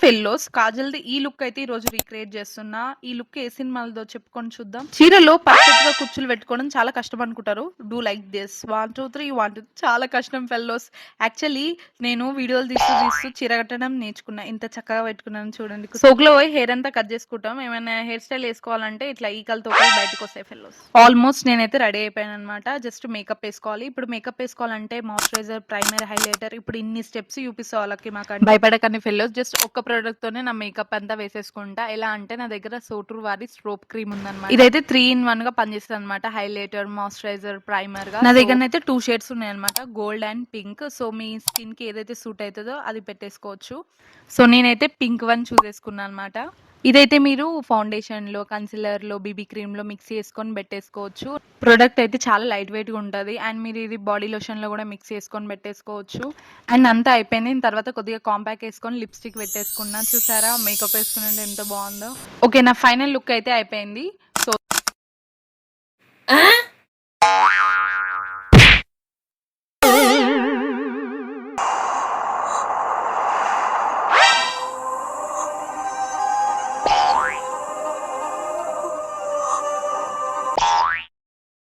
Fellows కాజల్ది ఈ look అయితే ఈ రోజు రీక్రియేట్ చేస్తున్నా. ఈ లుక్ ఏ సినిమాలదో చెప్పుకొని చూద్దాం. చీరలో పర్ఫెక్ట్ గా కుచ్చులు పెట్టుకోవడం చాలా కష్టం అనుకుంటారు. డూ లైక్ దిస్ 1 2 3 1 చాలా కష్టం ఫెల్లోస్. యాక్చువల్లీ నేను వీడియోలు తీస్తూ చీర కట్టడం నేర్చుకున్నా. ఇంత చక్కగా పెట్టుకున్నాను చూడండి. సోకులో పోయి హెయిర్ అంతా కట్ చేసుకుంటాం. ఏమైనా హెయిర్ స్టైల్ వేసుకోవాలంటే ఇట్లా ఈకలతో బయటకు వస్తాయి ఫెల్లోస్. ఆల్మోస్ట్ నేనైతే రెడీ అయిపోయాను అనమాట. జస్ట్ మేకప్ వేసుకోవాలి. ఇప్పుడు మేకప్ వేసుకోవాలంటే మాయిశ్చరైజర్, ప్రైమర్, హైలైటర్ ఇప్పుడు ఇన్ని స్టెప్స్ చూపిస్తా వాళ్ళకి. మాకు భయపడకండి ఫెల్లోస్. జస్ట్ ఒక్క ప్రోడక్ట్ తోనే నా మేకప్ అంతా వేసేసుకుంటా. ఎలా అంటే నా దగ్గర సోటూర్ వారి స్ట్రోప్ క్రీమ్ ఉందన్నమాట. ఇదైతే 3 in 1 గా పనిచేస్తుంది అనమాట. హైలైటర్, మాయిశ్చరైజర్, ప్రైమర్ గా. నా దగ్గర అయితే 2 షేడ్స్ ఉన్నాయి అనమాట, gold and pink. So me skin కి ఏదైతే సూట్ అవుతుందో అది పెట్టేసుకోవచ్చు. సో నేనైతే పింక్ వన్ చూస్ చేసుకున్నాను అనమాట. ఇదైతే మీరు ఫౌండేషన్‌లో, కన్సీలర్‌లో, బీబీ క్రీమ్‌లో మిక్స్ చేసుకొని పెట్టేసుకోవచ్చు. ప్రొడక్ట్ అయితే చాలా లైట్ వెయిట్‌గా ఉంటది. అండ్ మీరు ఇది బాడీ లోషన్‌లో కూడా మిక్స్ చేసుకొని పెట్టేసుకోవచ్చు. అండ్ అంతా అయిపోయింది. దీని తర్వాత కొద్దిగా కాంపాక్ట్ వేసుకొని లిప్‌స్టిక్ పెట్టేసుకున్నా. చూసారా మేకప్ వేసుకునంటే ఎంత బాగుందో. ఓకే, నా ఫైనల్ లుక్ అయితే అయిపోయింది. సో